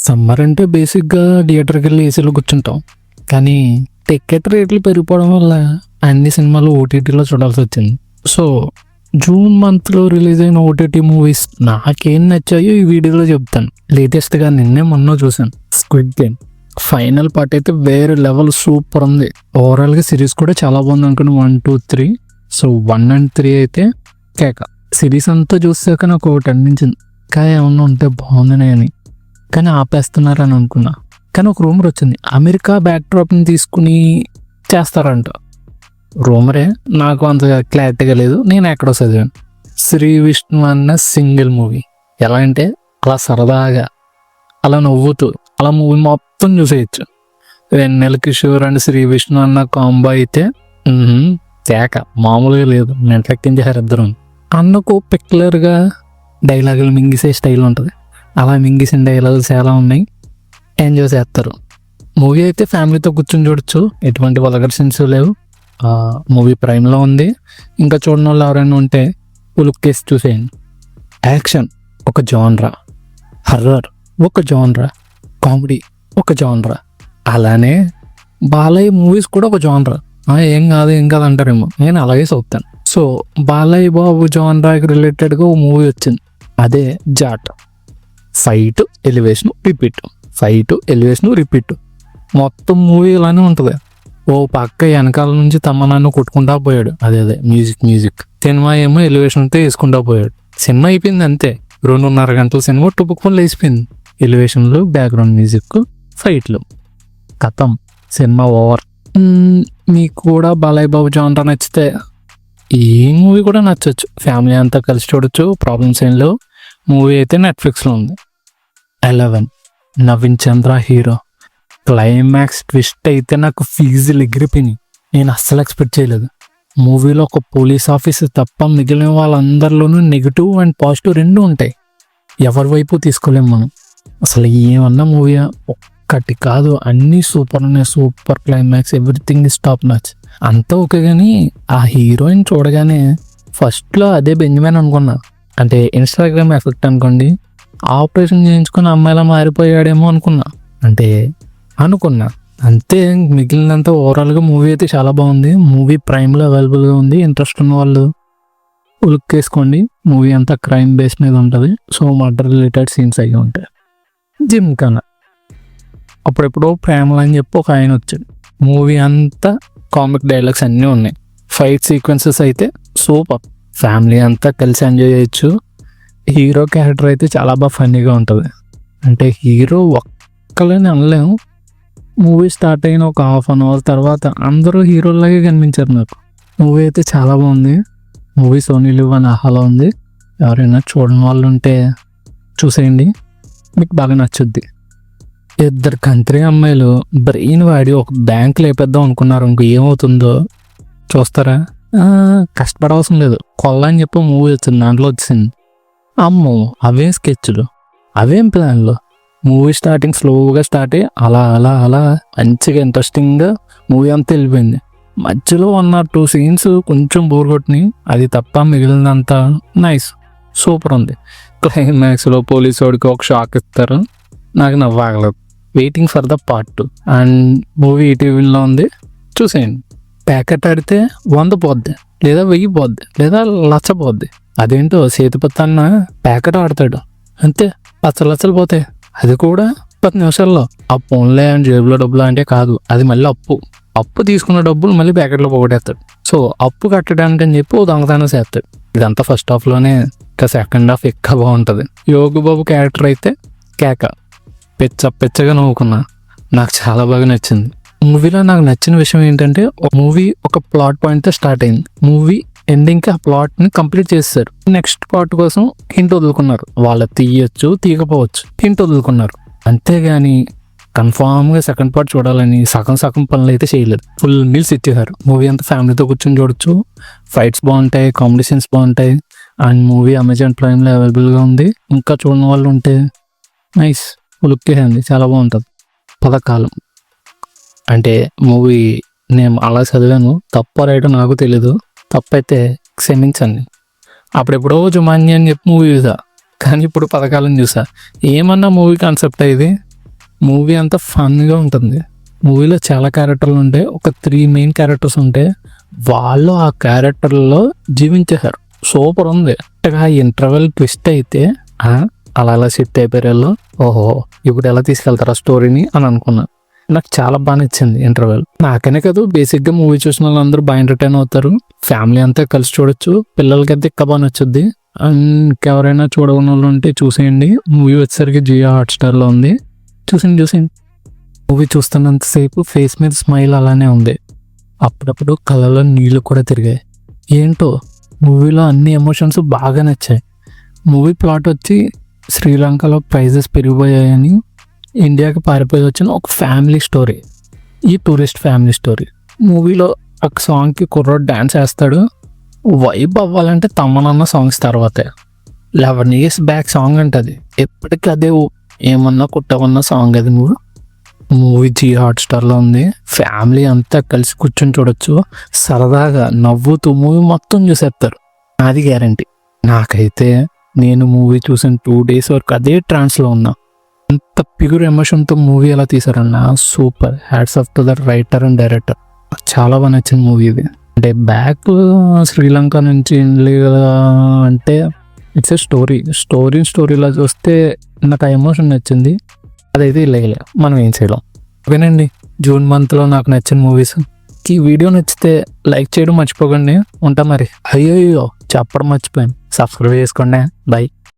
Summer అంటే బేసిక్గా థియేటర్కి వెళ్ళి ఏసీలో కూర్చుంటాం. కానీ టికెట్ రేట్లు పెరిగిపోవడం వల్ల అన్ని సినిమాలు ఓటీటీలో చూడాల్సి వచ్చింది. సో జూన్ మంత్లో రిలీజ్ అయిన ఓటీటీ మూవీస్ నాకేం నచ్చాయో ఈ వీడియోలో చెప్తాను. లేటెస్ట్గా నిన్నే మొన్న చూసాను స్క్విడ్ గేమ్. ఫైనల్ పార్ట్ అయితే వేరే లెవెల్ సూపర్ ఉంది. ఓవరాల్గా సిరీస్ కూడా చాలా బాగుంది అనుకుని 1, 2, 3. సో 1 and 3 అయితే కేక. సిరీస్ అంతా చూసాక నాకు ఒకటి అనిపించింది, ఇంకా ఏమన్నా ఉంటే బాగుందని అని. కానీ ఆపేస్తున్నారని అనుకున్నా. కానీ ఒక రూమర్ వచ్చింది, అమెరికా బ్యాక్డ్రాప్ని తీసుకుని చేస్తారంట. రూమరే, నాకు అంత క్లారిటీగా లేదు. నేను ఎక్కడో చదివాను. శ్రీ విష్ణు అన్న సింగిల్ మూవీ ఎలా అంటే అలా సరదాగా అలా నవ్వుతూ అలా మూవీ మొత్తం చూసేయచ్చు. వెన్నెల కిషోర్ అండ్ శ్రీ విష్ణు అన్న కాంబో అయితే తేక మామూలుగా లేదు. నెట్లెక్కించారు ఇద్దరు. అన్నకు పిక్యులర్గా డైలాగులు మింగిసే స్టైల్ ఉంటుంది. అలా మింగిసిన డైలాగులు చాలా ఉన్నాయి. ఎంజాయ్ చేస్తారు. మూవీ అయితే ఫ్యామిలీతో కూర్చొని చూడొచ్చు. ఎటువంటి వల్గర్ సీన్స్ లేవు. మూవీ ప్రైమ్లో ఉంది. ఇంకా చూడని వాళ్ళు ఎవరైనా ఉంటే ఉలుక్కేసి చూసేయండి. యాక్షన్ ఒక జాన్రా, హర్రర్ ఒక జాన్రా, కామెడీ ఒక జాన్రా, అలానే బాలయ్య మూవీస్ కూడా ఒక జాన్రా. ఏం కాదు అంటారేమో, నేను అలాగే చదువుతాను. సో బాలయ్య బాబు జాన్రాకి రిలేటెడ్గా ఓ మూవీ వచ్చింది, అదే జాట్. ఫైట్ ఎలివేషన్ రిపీట్ మొత్తం మూవీ ఇలానే ఉంటుంది. ఓ పక్క వెనకాల నుంచి తమ్మనాన్ని కొట్టుకుంటా పోయాడు, అదే మ్యూజిక్. సినిమా ఏమో ఎలివేషన్తో వేసుకుంటా పోయాడు. సినిమా అయిపోయింది అంతే. 2.5 గంటల సినిమా టుపుక్కుని లేచిపోయింది. ఎలివేషన్లు, బ్యాక్గ్రౌండ్ మ్యూజిక్, ఫైట్లు, కథం, సినిమా ఓవర్. మీకు కూడా బాలయ్య బాబు జాన్రా నచ్చితే ఈ మూవీ కూడా నచ్చవచ్చు. ఫ్యామిలీ అంతా కలిసి చూడొచ్చు, ప్రాబ్లమ్స్ ఏం లేవు. మూవీ అయితే నెట్ఫ్లిక్స్లో ఉంది. 11 నవీన్ చంద్ర హీరో. క్లైమాక్స్ ట్విస్ట్ అయితే నాకు ఫీజులు ఎగిరిపోయినాయి. నేను అస్సలు ఎక్స్పెక్ట్ చేయలేదు. మూవీలో ఒక పోలీస్ ఆఫీసర్ తప్ప మిగిలిన వాళ్ళందరిలోనూ నెగిటివ్ అండ్ పాజిటివ్ రెండు ఉంటాయి. ఎవరి వైపు తీసుకోలేము మనం. అసలు ఏమన్నా మూవీ ఒక్కటి కాదు, అన్నీ సూపర్ ఉన్నాయి. Super climax, everything is top నచ్. అంతా ఓకే. కానీ ఆ హీరోయిన్ చూడగానే ఫస్ట్లో అదే బెంజమిన్ అనుకున్నా. అంటే ఇన్స్టాగ్రామ్ ఎఫెక్ట్ అనుకోండి. ఆపరేషన్ చేయించుకుని అమ్మాయిలా మారిపోయాడేమో అనుకున్నా. అంతే. మిగిలినంత ఓవరాల్గా మూవీ అయితే చాలా బాగుంది. మూవీ ప్రైమ్లో అవైలబుల్గా ఉంది. ఇంట్రెస్ట్ ఉన్న వాళ్ళు లుక్ వేసుకోండి. మూవీ అంతా క్రైమ్ బేస్ మీద ఉంటుంది. సో మర్డర్ రిలేటెడ్ సీన్స్ అయ్యి ఉంటాయి. జిమ్ కన్నా అప్పుడెప్పుడో ప్రేమలు అని చెప్పి ఒక ఆయన వచ్చాడు. మూవీ అంతా కామిక్ డైలాగ్స్ అన్నీ ఉన్నాయి. ఫైట్ సీక్వెన్సెస్ అయితే సూపర్. ఫ్యామిలీ అంతా కలిసి ఎంజాయ్ చేయొచ్చు. హీరో క్యారెక్టర్ అయితే చాలా బాగా ఫన్నీగా ఉంటుంది. అంటే హీరో ఒక్కలని అనలేము. మూవీ స్టార్ట్ అయిన ఒక 1/2 hour తర్వాత అందరూ హీరోలాగే కనిపించారు నాకు. మూవీ అయితే చాలా బాగుంది. మూవీ సోనీ లివ్ అని ఆహాలో ఉంది. ఎవరైనా చూడని వాళ్ళు ఉంటే చూసేయండి, మీకు బాగా నచ్చుద్ది. 2 కంట్రీ అమ్మాయిలు బ్రెయిన్ వాడి ఒక బ్యాంక్ లేపేద్దాం అనుకున్నారు. ఇంకో ఏమవుతుందో చూస్తారా? కష్టపడవలసిన లేదు. కొల్ల అని చెప్పి మూవీ వచ్చింది, దాంట్లో వచ్చింది. అమ్మో, అవేం స్కెచ్లు, అవేం ప్లాన్లు. మూవీ స్టార్టింగ్ స్లోగా స్టార్ట్ అయ్యి అలా మంచిగా ఇంట్రెస్టింగ్గా మూవీ అంతా వెళ్ళిపోయింది. మధ్యలో 1 or 2 సీన్స్ కొంచెం బోర్ కొట్టినాయి. అది తప్ప మిగిలినంతా నైస్, సూపర్ ఉంది. క్లైమాక్స్లో పోలీసు వాడికి ఒక షాక్ ఇస్తారు. నాకు నవ్వాగలేదు. Waiting for the part 2. And movie ఈటీవీలో ఉంది, చూసేయండి. ప్యాకెట్ ఆడితే 100 పోద్ది, లేదా 1000 పోద్ది, లేదా 1,00,000 పోద్ది. అదేంటో సేతుపతి అన్న ప్యాకెట్ ఆడతాడు, అంతే 10 లక్షలు పోతాయి. అది కూడా 10 నిమిషాల్లో. అప్పు ఓన్లే అండ్ జేబులో డబ్బులు అంటే కాదు, అది మళ్ళీ అప్పు తీసుకున్న డబ్బులు మళ్ళీ ప్యాకెట్లో పోగొట్టేస్తాడు. సో అప్పు కట్టడానికి అని చెప్పి దొంగతనం చేస్తాడు. ఇదంతా ఫస్ట్ హాఫ్లోనే. ఇంకా సెకండ్ హాఫ్ ఎక్కువ బాగుంటుంది. యోగి బాబు క్యారెక్టర్ అయితే కేక. పిచ్చగా నవ్వుకున్నా. నాకు చాలా బాగా నచ్చింది. మూవీలో నాకు నచ్చిన విషయం ఏంటంటే, మూవీ ఒక ప్లాట్ పాయింట్తో స్టార్ట్ అయింది. మూవీ ఎండింగ్కి ఆ ప్లాట్ని కంప్లీట్ చేస్తారు. నెక్స్ట్ పార్ట్ కోసం హింట్ వదులుకున్నారు. వాళ్ళు తీయచ్చు, తీయకపోవచ్చు, హింట్ వదులుకున్నారు. అంతేగాని కన్ఫామ్గా సెకండ్ పార్ట్ చూడాలని సగం పనులు అయితే చేయలేదు. ఫుల్ మీల్స్ ఇచ్చేసారు. మూవీ అంతా ఫ్యామిలీతో కూర్చొని చూడొచ్చు. ఫైట్స్ బాగుంటాయి, కామెడీ సీన్స్ బాగుంటాయి. అండ్ మూవీ అమెజాన్ ప్రైమ్లో అవైలబుల్గా ఉంది. ఇంకా చూడని వాళ్ళు ఉంటే నైస్, లుక్ చేయండి, చాలా బాగుంటుంది. పథకాలం అంటే మూవీ నేను అలా చదివాను, తప్ప రైట్ నాకు తెలీదు. తప్పైతే క్షమించండి. అప్పుడెప్పుడో జుమాన్య అని చెప్పి మూవీ చూసా, కానీ ఇప్పుడు పథకాలను చూసా. ఏమన్నా మూవీ కాన్సెప్ట్ ఇది. మూవీ అంతా ఫన్గా ఉంటుంది. మూవీలో చాలా క్యారెక్టర్లు ఉంటాయి. ఒక 3 మెయిన్ క్యారెక్టర్స్ ఉంటాయి. వాళ్ళు ఆ క్యారెక్టర్లో జీవించేశారు. సూపర్ ఉంది. ఇంటర్వెల్ ట్విస్ట్ అయితే అలా సెట్ అయిపోయారు. ఓహో ఇప్పుడు ఎలా తీసుకెళ్తారు ఆ స్టోరీని అని అనుకున్నాను. నాకు చాలా బాగా నచ్చింది ఇంటర్వెల్. నాకనే కాదు, బేసిక్గా మూవీ చూసిన వాళ్ళందరూ బాగా ఎంటర్టైన్ అవుతారు. ఫ్యామిలీ అంతా కలిసి చూడొచ్చు. పిల్లలకైతే ఇంకా బాగా నచ్చుద్ది. అండ్ ఇంకెవరైనా చూడని వాళ్ళు ఉంటే చూసేయండి. మూవీ వచ్చేసరికి జియో హాట్స్టార్లో ఉంది. చూసేయండి. మూవీ చూస్తున్నంతసేపు ఫేస్ మీద స్మైల్ అలానే ఉంది. అప్పుడప్పుడు కళ్ళలో నీళ్లు కూడా తిరిగాయి. ఏంటో మూవీలో అన్ని ఎమోషన్స్ బాగా నచ్చాయి. మూవీ ప్లాట్ వచ్చి శ్రీలంకలో ప్రైజెస్ పెరిగిపోయాయని ఇండియాకి పారిపోయి వచ్చిన ఒక ఫ్యామిలీ స్టోరీ. ఈ టూరిస్ట్ ఫ్యామిలీ స్టోరీ. మూవీలో ఒక సాంగ్కి కుర్రోడు డ్యాన్స్ వేస్తాడు. వైబ్ అవ్వాలంటే తమ్మనన్న సాంగ్స్ తర్వాతే. 11 years బ్యాక్ సాంగ్ అంటది. ఎప్పటికీ అదే ఏమన్నా కుట్టమన్న సాంగ్ అది. మూవీ జియో హాట్స్టార్లో ఉంది. ఫ్యామిలీ అంతా కలిసి కూర్చొని చూడొచ్చు. సరదాగా నవ్వుతూ మూవీ మొత్తం చూసేస్తారు. అది గ్యారంటీ. నాకైతే నేను మూవీ చూసిన 2 days వరకు అదే ట్రాన్స్లో ఉన్నా. అంత ప్యూర్ ఎమోషన్తో మూవీ ఎలా తీసారన్నా super. Hats off to the writer and director. చాలా బాగా నచ్చింది మూవీ ఇది. అంటే బ్యాక్ శ్రీలంక నుంచి అంటే ఇట్స్ ఏ స్టోరీలా చూస్తే నాకు ఆ ఎమోషన్ నచ్చింది. అదైతే ఇలా మనం ఏం చేయలేం. ఓకేనండి, జూన్ మంత్లో నాకు నచ్చిన మూవీస్. ఈ వీడియో నచ్చితే లైక్ చేయడం మర్చిపోకండి. ఉంటా మరి. అయ్యో చెప్పడం మర్చిపోయాను. సబ్స్క్రైబ్ చేసుకోండి. బై.